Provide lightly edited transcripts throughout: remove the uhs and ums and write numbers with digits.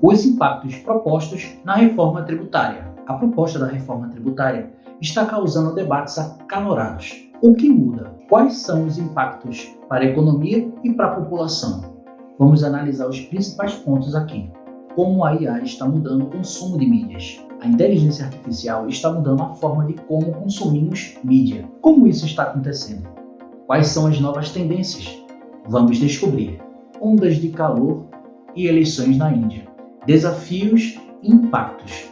Os impactos propostos na reforma tributária. A proposta da reforma tributária está causando debates acalorados. O que muda? Quais são os impactos para a economia e para a população? Vamos analisar os principais pontos aqui. Como a IA está mudando o consumo de mídias. A inteligência artificial está mudando a forma de como consumimos mídia. Como isso está acontecendo? Quais são as novas tendências? Vamos descobrir. Ondas de calor e eleições na Índia. Desafios e impactos.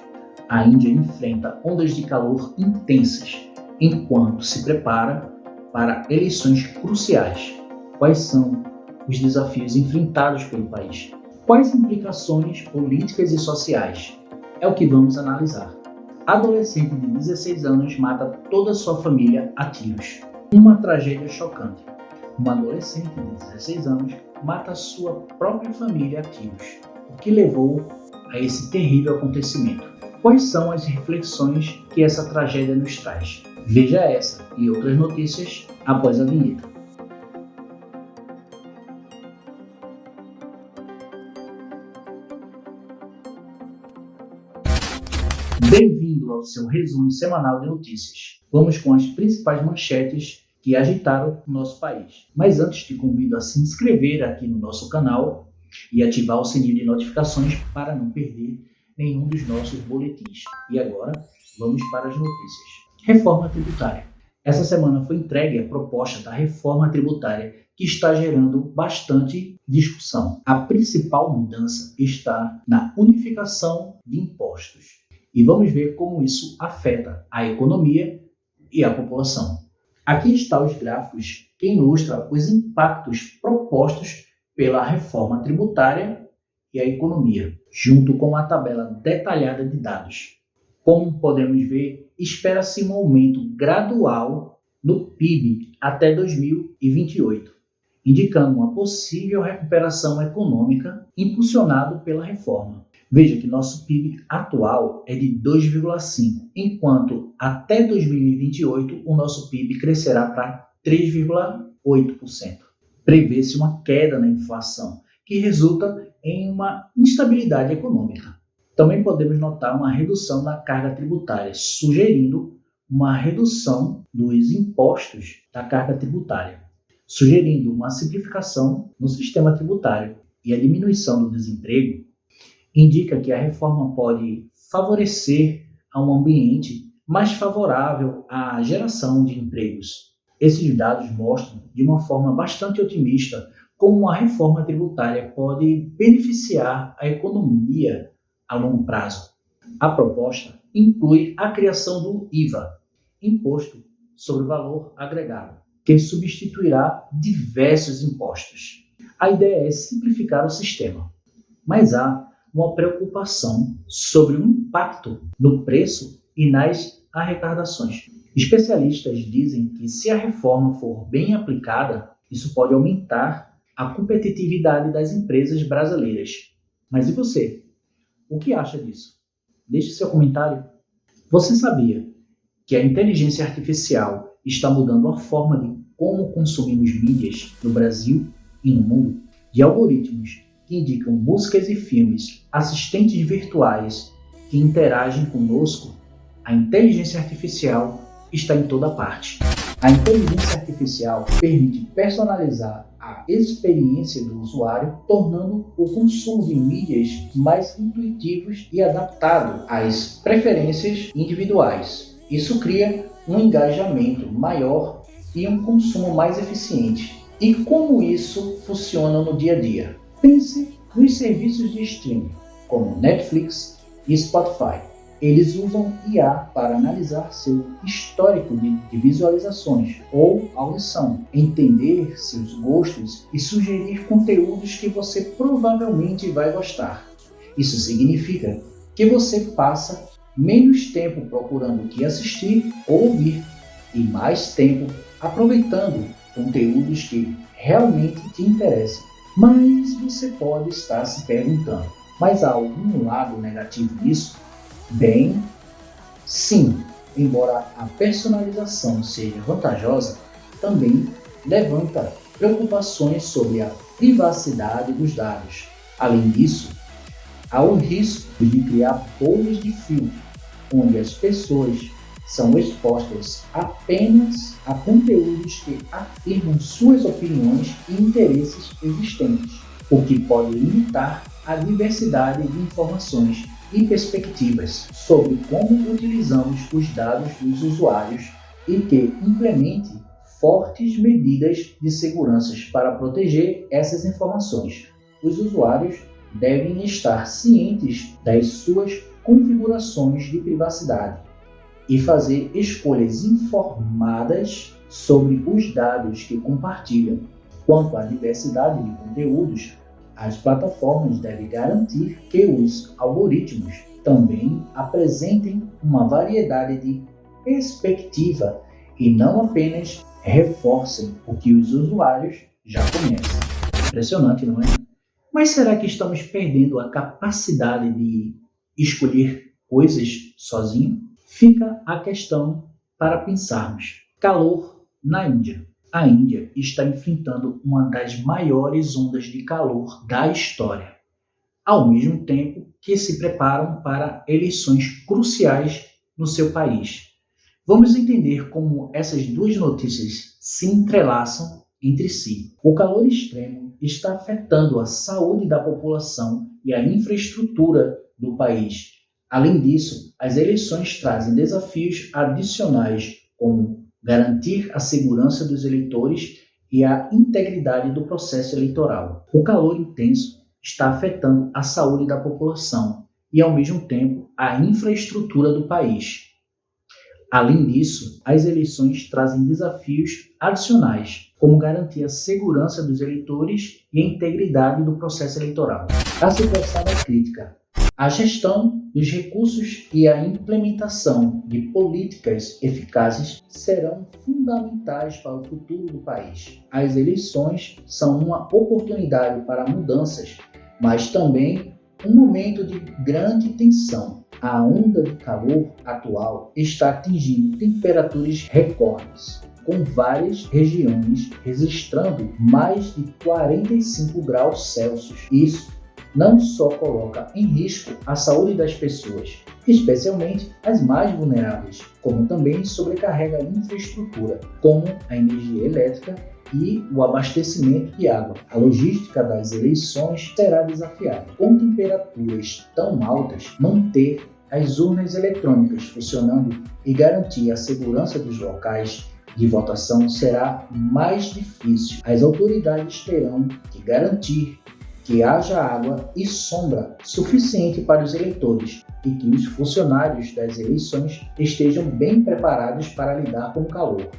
A Índia enfrenta ondas de calor intensas, enquanto se prepara para eleições cruciais. Quais são os desafios enfrentados pelo país? Quais implicações políticas e sociais? É o que vamos analisar. Adolescente de 16 anos mata toda a sua família a tiros. Uma tragédia chocante. Uma adolescente de 16 anos mata sua própria família a tiros. O que levou a esse terrível acontecimento? Quais são as reflexões que essa tragédia nos traz? Veja essa e outras notícias após a vinheta. Bem-vindo ao seu resumo semanal de notícias. Vamos com as principais manchetes que agitaram o nosso país. Mas antes te convido a se inscrever aqui no nosso canal e ativar o sininho de notificações para não perder nenhum dos nossos boletins. E agora, vamos para as notícias. Reforma tributária. Essa semana foi entregue a proposta da reforma tributária que está gerando bastante discussão. A principal mudança está na unificação de impostos. E vamos ver como isso afeta a economia e a população. Aqui estão os gráficos que ilustram os impactos propostos pela reforma tributária e a economia, junto com uma tabela detalhada de dados. Como podemos ver, espera-se um aumento gradual no PIB até 2028, indicando uma possível recuperação econômica impulsionada pela reforma. Veja que nosso PIB atual é de 2,5, enquanto até 2028 o nosso PIB crescerá para 3,8%. Prevê-se uma queda na inflação, que resulta em uma instabilidade econômica. Também podemos notar uma redução na carga tributária, sugerindo uma redução dos impostos da carga tributária, sugerindo uma simplificação no sistema tributário e a diminuição do desemprego. Indica que a reforma pode favorecer a um ambiente mais favorável à geração de empregos. Esses dados mostram, de uma forma bastante otimista, como a reforma tributária pode beneficiar a economia a longo prazo. A proposta inclui a criação do IVA, Imposto sobre o Valor Agregado, que substituirá diversos impostos. A ideia é simplificar o sistema, mas há uma preocupação sobre o impacto no preço e nas arrecadações. Especialistas dizem que se a reforma for bem aplicada, isso pode aumentar a competitividade das empresas brasileiras. Mas e você? O que acha disso? Deixe seu comentário. Você sabia que a inteligência artificial está mudando a forma de como consumimos mídias no Brasil e no mundo? De algoritmos que indicam músicas e filmes, assistentes virtuais que interagem conosco, a inteligência artificial está em toda parte. A inteligência artificial permite personalizar a experiência do usuário, tornando o consumo de mídias mais intuitivos e adaptado às preferências individuais. Isso cria um engajamento maior e um consumo mais eficiente. E como isso funciona no dia a dia? Pense nos serviços de streaming, como Netflix e Spotify. Eles usam IA para analisar seu histórico de visualizações ou audição, entender seus gostos e sugerir conteúdos que você provavelmente vai gostar. Isso significa que você passa menos tempo procurando o que assistir ou ouvir e mais tempo aproveitando conteúdos que realmente te interessam. Mas você pode estar se perguntando, mas há algum lado negativo nisso? Bem, sim, embora a personalização seja vantajosa, também levanta preocupações sobre a privacidade dos dados. Além disso, Há o risco de criar bolhas de filtro, onde as pessoas são expostas apenas a conteúdos que afirmam suas opiniões e interesses existentes, o que pode limitar a diversidade de informações e perspectivas sobre como utilizamos os dados dos usuários e que implemente fortes medidas de segurança para proteger essas informações. Os usuários devem estar cientes das suas configurações de privacidade e fazer escolhas informadas sobre os dados que compartilham. Quanto à diversidade de conteúdos, as plataformas devem garantir que os algoritmos também apresentem uma variedade de perspectiva e não apenas reforcem o que os usuários já conhecem. Impressionante, não é? Mas será que estamos perdendo a capacidade de escolher coisas sozinho? Fica a questão para pensarmos. Calor na Índia. A Índia está enfrentando uma das maiores ondas de calor da história, ao mesmo tempo que se preparam para eleições cruciais no seu país. Vamos entender como essas duas notícias se entrelaçam entre si. O calor extremo está afetando a saúde da população e a infraestrutura do país. Além disso, as eleições trazem desafios adicionais, como garantir a segurança dos eleitores e a integridade do processo eleitoral. O calor intenso está afetando a saúde da população e, ao mesmo tempo, a infraestrutura do país. Além disso, as eleições trazem desafios adicionais, como garantir a segurança dos eleitores e a integridade do processo eleitoral. A situação é crítica. A gestão dos recursos e a implementação de políticas eficazes serão fundamentais para o futuro do país. As eleições são uma oportunidade para mudanças, mas também um momento de grande tensão. A onda de calor atual está atingindo temperaturas recordes, com várias regiões registrando mais de 45 graus Celsius. Isso não só coloca em risco a saúde das pessoas, especialmente as mais vulneráveis, como também sobrecarrega a infraestrutura, como a energia elétrica e o abastecimento de água. A logística das eleições será desafiada. Com temperaturas tão altas, manter as urnas eletrônicas funcionando e garantir a segurança dos locais de votação será mais difícil. As autoridades terão que garantir que haja água e sombra suficiente para os eleitores e que os funcionários das eleições estejam bem preparados para lidar com o calor.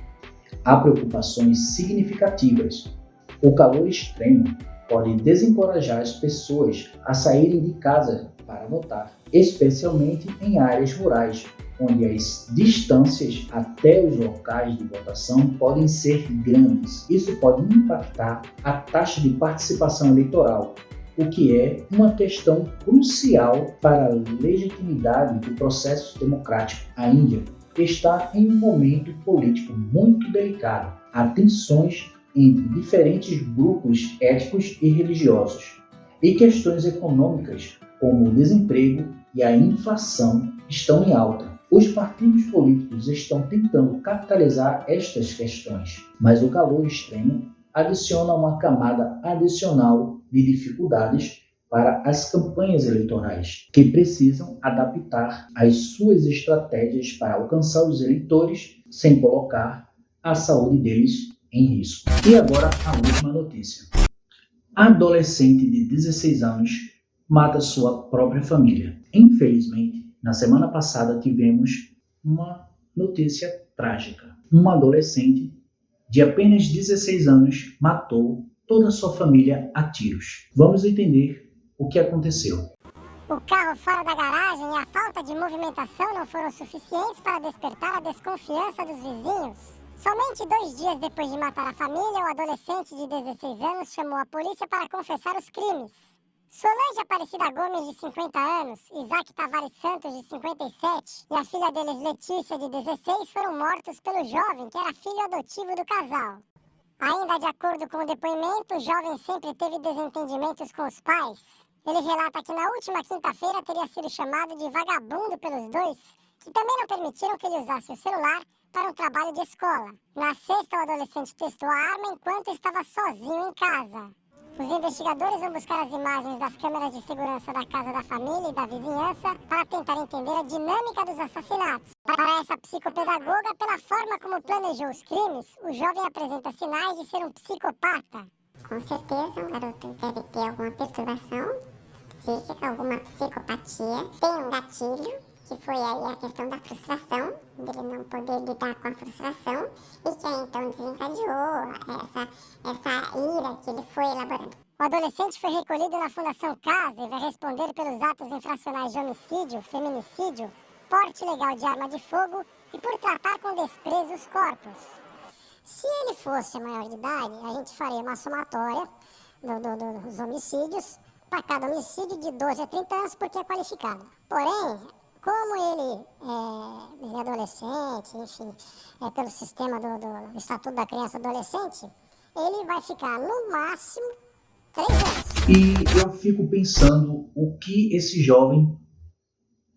Há preocupações significativas. O calor extremo pode desencorajar as pessoas a saírem de casa para votar, especialmente em áreas rurais, onde as distâncias até os locais de votação podem ser grandes. Isso pode impactar a taxa de participação eleitoral, o que é uma questão crucial para a legitimidade do processo democrático. A Índia está em um momento político muito delicado. Há tensões entre diferentes grupos étnicos e religiosos, e questões econômicas, como o desemprego e a inflação, estão em alta. Os partidos políticos estão tentando capitalizar estas questões, mas o calor extremo adiciona uma camada adicional de dificuldades para as campanhas eleitorais, que precisam adaptar as suas estratégias para alcançar os eleitores sem colocar a saúde deles em risco. E agora a última notícia. A adolescente de 16 anos mata sua própria família. Infelizmente, na semana passada tivemos uma notícia trágica. Uma adolescente de apenas 16 anos matou toda a sua família a tiros. Vamos entender o que aconteceu. O carro fora da garagem e a falta de movimentação não foram suficientes para despertar a desconfiança dos vizinhos. Somente 2 dias depois de matar a família, o adolescente de 16 anos chamou a polícia para confessar os crimes. Solange Aparecida Gomes, de 50 anos, Isaac Tavares Santos, de 57, e a filha deles, Letícia, de 16, foram mortos pelo jovem, que era filho adotivo do casal. Ainda de acordo com o depoimento, o jovem sempre teve desentendimentos com os pais. Ele relata que na última quinta-feira teria sido chamado de vagabundo pelos dois, que também não permitiram que ele usasse o celular para um trabalho de escola. Na sexta, o adolescente testou a arma enquanto estava sozinho em casa. Os investigadores vão buscar as imagens das câmeras de segurança da casa da família e da vizinhança para tentar entender a dinâmica dos assassinatos. Para essa psicopedagoga, pela forma como planejou os crimes, o jovem apresenta sinais de ser um psicopata. Com certeza, um garoto deve ter alguma perturbação psíquica, alguma psicopatia. Tem um gatilho, que foi aí a questão da frustração, dele não poder lidar com a frustração, e que aí então desencadeou essa ira que ele foi elaborando. O adolescente foi recolhido na Fundação Casa e vai responder pelos atos infracionais de homicídio, feminicídio, porte ilegal de arma de fogo e por tratar com desprezo os corpos. Se ele fosse maior de idade, a gente faria uma somatória dos homicídios, para cada homicídio de 12 a 30 anos, porque é qualificado. Porém, como ele é adolescente, enfim, pelo sistema do Estatuto da Criança e Adolescente, ele vai ficar no máximo 3 anos. E eu fico pensando o que esse jovem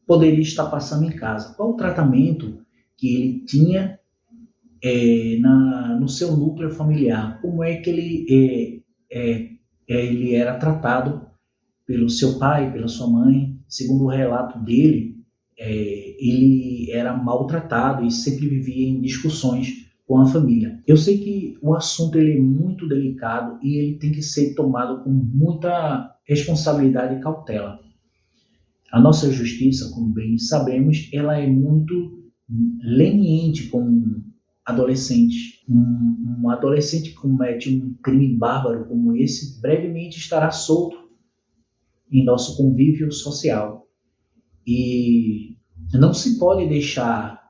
poderia estar passando em casa. Qual o tratamento que ele tinha no seu núcleo familiar? Como é que ele era tratado pelo seu pai, pela sua mãe? Segundo o relato dele, ele era maltratado e sempre vivia em discussões com a família. Eu sei que o assunto ele é muito delicado e ele tem que ser tomado com muita responsabilidade e cautela. A nossa justiça, como bem sabemos, ela é muito leniente com adolescentes. Um adolescente que comete um crime bárbaro como esse brevemente estará solto em nosso convívio social. E não se pode deixar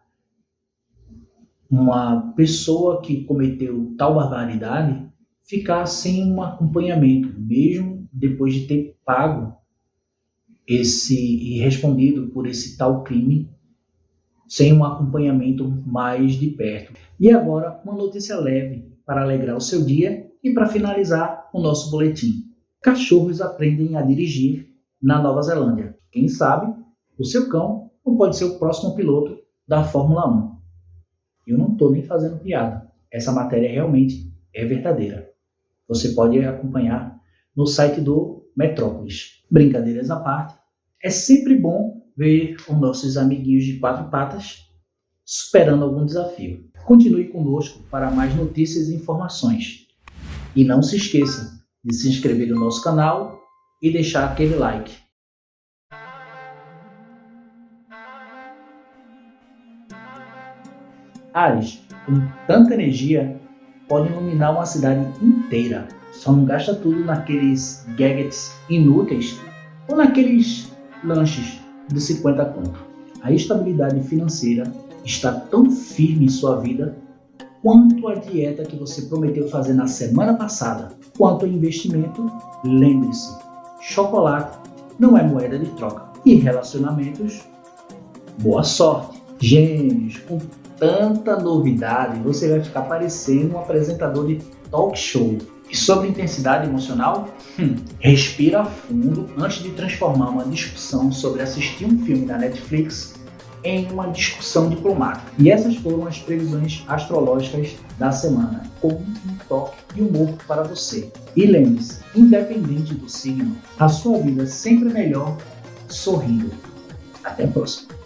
uma pessoa que cometeu tal barbaridade ficar sem um acompanhamento, mesmo depois de ter pago e respondido por esse tal crime, sem um acompanhamento mais de perto. E agora, uma notícia leve para alegrar o seu dia e para finalizar o nosso boletim. Cachorros aprendem a dirigir na Nova Zelândia. Quem sabe o seu cão não pode ser o próximo piloto da Fórmula 1. Eu não estou nem fazendo piada. Essa matéria realmente é verdadeira. Você pode acompanhar no site do Metrópolis. Brincadeiras à parte, é sempre bom ver os nossos amiguinhos de 4 patas superando algum desafio. Continue conosco para mais notícias e informações. E não se esqueça de se inscrever no nosso canal e deixar aquele like. Ares, com tanta energia, pode iluminar uma cidade inteira. Só não gasta tudo naqueles gadgets inúteis ou naqueles lanches de 50 conto. A estabilidade financeira está tão firme em sua vida quanto a dieta que você prometeu fazer na semana passada. Quanto ao investimento, lembre-se, chocolate não é moeda de troca. E relacionamentos, boa sorte. Gêmeos, com tanta novidade, você vai ficar parecendo um apresentador de talk show. E sobre intensidade emocional, respira fundo antes de transformar uma discussão sobre assistir um filme da Netflix em uma discussão diplomática. E essas foram as previsões astrológicas da semana, com um toque de humor para você. E lembre-se, independente do signo, a sua vida sempre é melhor sorrindo. Até a próxima.